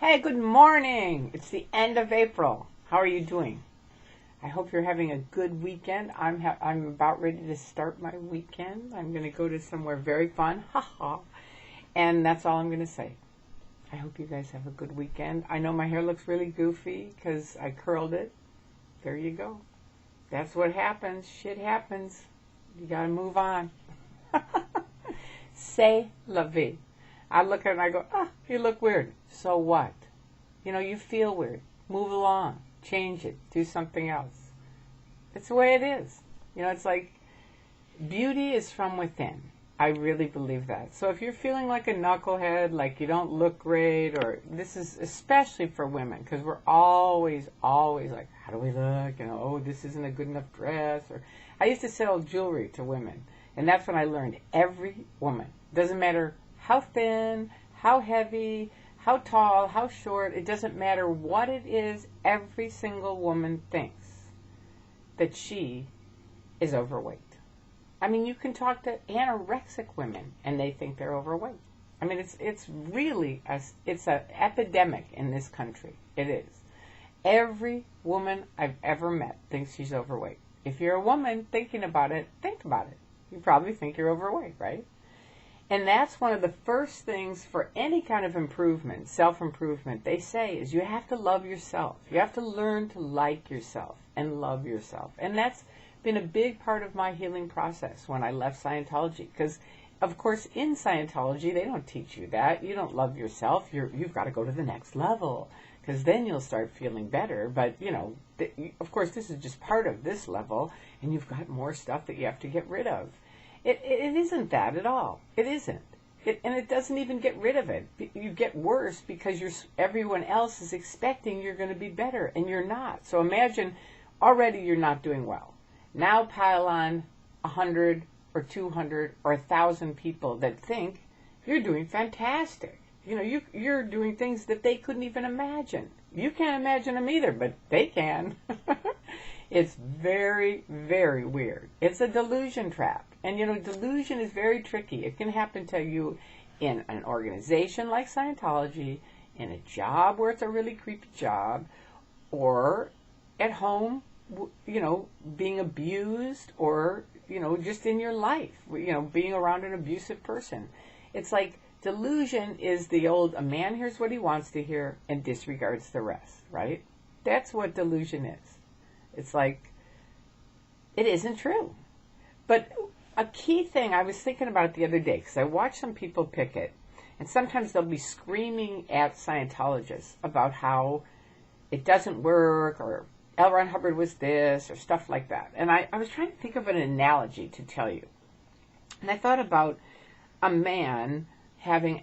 Hey, good morning. It's the end of April. How are you doing? I hope you're having a good weekend. I'm about ready to start my weekend. I'm going to go to somewhere very fun. Haha. And that's all I'm going to say. I hope you guys have a good weekend. I know my hair looks really goofy because I curled it. There you go. That's what happens. Shit happens. You got to move on. C'est la vie. I look at it and I go, you look weird. So what? You feel weird. Move along. Change it. Do something else. It's the way it is. It's like beauty is from within. I really believe that. So if you're feeling like a knucklehead, like you don't look great, or this is especially for women, because we're always like, how do we look? Oh, this isn't a good enough dress. Or I used to sell jewelry to women, and that's when I learned every woman, doesn't matter how thin, how heavy, how tall, how short, it doesn't matter what it is, every single woman thinks that she is overweight. I mean, you can talk to anorexic women and they think they're overweight. I mean, it's really, it's an epidemic in this country. It is. Every woman I've ever met thinks she's overweight. If you're a woman thinking about it, think about it. You probably think you're overweight, right? And that's one of the first things for any kind of improvement, self-improvement, they say is you have to love yourself. You have to learn to like yourself and love yourself. And that's been a big part of my healing process when I left Scientology. Because, of course, in Scientology, they don't teach you that. You don't love yourself. You've got to go to the next level because then you'll start feeling better. But, of course, this is just part of this level, and you've got more stuff that you have to get rid of. It isn't that at all. It isn't. And it doesn't even get rid of it. You get worse because everyone else is expecting you're going to be better, and you're not. So imagine already you're not doing well. Now pile on 100 or 200 or 1,000 people that think you're doing fantastic. You're doing things that they couldn't even imagine. You can't imagine them either, but they can. It's very, very weird. It's a delusion trap. And, delusion is very tricky. It can happen to you in an organization like Scientology, in a job where it's a really creepy job, or at home, being abused, or, just in your life, being around an abusive person. It's like delusion is the old, a man hears what he wants to hear and disregards the rest, right? That's what delusion is. It's like, it isn't true. But a key thing, I was thinking about it the other day, because I watched some people picket, and sometimes they'll be screaming at Scientologists about how it doesn't work, or L. Ron Hubbard was this, or stuff like that. And I was trying to think of an analogy to tell you. And I thought about a man having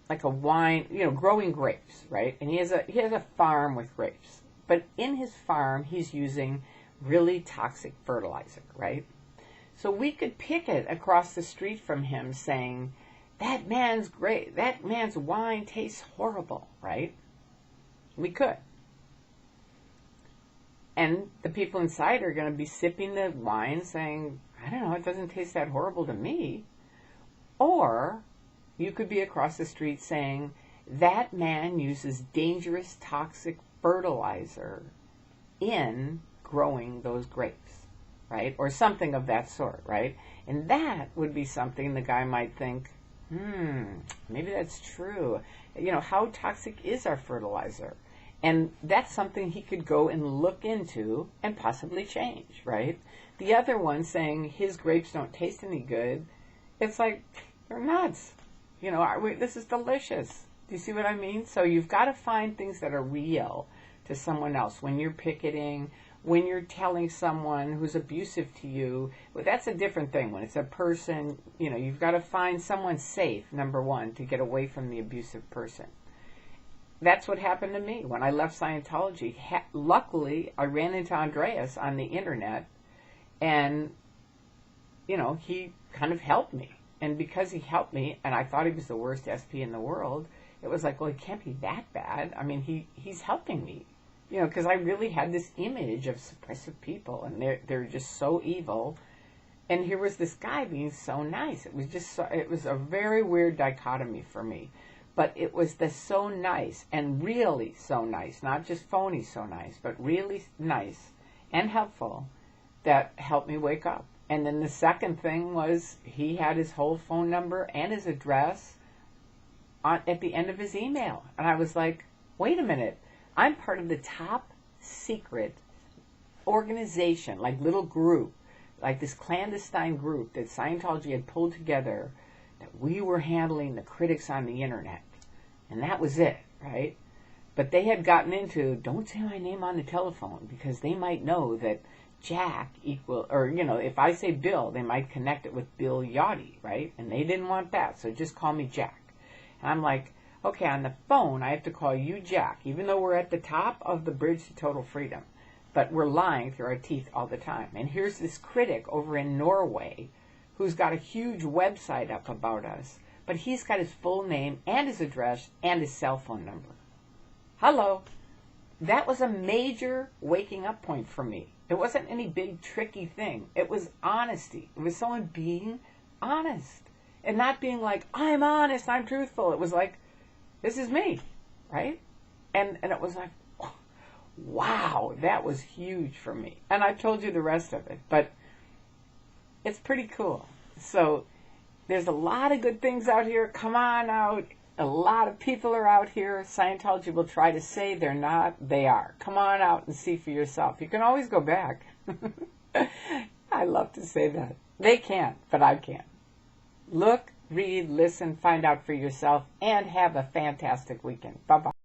like a wine, growing grapes, right? And he has a farm with grapes. But in his farm, he's using really toxic fertilizer, right? So we could picket across the street from him saying, that man's wine tastes horrible, right? We could. And the people inside are going to be sipping the wine saying, I don't know, it doesn't taste that horrible to me. Or you could be across the street saying, that man uses dangerous toxic fertilizer in growing those grapes, right? Or something of that sort, right? And that would be something the guy might think, maybe that's true. How toxic is our fertilizer? And that's something he could go and look into and possibly change, right? The other one saying his grapes don't taste any good, it's like, you're nuts. This is delicious. Do you see what I mean? So you've got to find things that are real to someone else. When you're picketing, when you're telling someone who's abusive to you, well, that's a different thing. When it's a person, you've got to find someone safe, number one, to get away from the abusive person. That's what happened to me when I left Scientology. Luckily, I ran into Andreas on the internet, and, he kind of helped me. And because he helped me, and I thought he was the worst SP in the world, it was like, well, it can't be that bad. I mean, he's helping me, because I really had this image of suppressive people, and they're just so evil. And here was this guy being so nice. It was a very weird dichotomy for me. But it was the so nice and really so nice, not just phony so nice, but really nice and helpful that helped me wake up. And then the second thing was he had his whole phone number and his address at the end of his email. And I was like, wait a minute, I'm part of the top secret organization, like little group, like this clandestine group that Scientology had pulled together, that we were handling the critics on the internet. And that was it, right? But they had gotten into, don't say my name on the telephone, because they might know that Jack equal, or, if I say Bill, they might connect it with Bill Yachty, right? And they didn't want that, so just call me Jack. And I'm like, okay, on the phone, I have to call you Jack, even though we're at the top of the bridge to total freedom. But we're lying through our teeth all the time. And here's this critic over in Norway who's got a huge website up about us, but he's got his full name and his address and his cell phone number. Hello. That was a major waking up point for me. It wasn't any big tricky thing. It was honesty. It was someone being honest and not being like, I'm honest, I'm truthful. It was like, this is me, right? And it was like, wow, that was huge for me. And I told you the rest of it, but it's pretty cool. So there's a lot of good things out here. Come on out. A lot of people are out here. Scientology will try to say they're not. They are. Come on out and see for yourself. You can always go back. I love to say that. They can't, but I can. Look, read, listen, find out for yourself, and have a fantastic weekend. Bye-bye.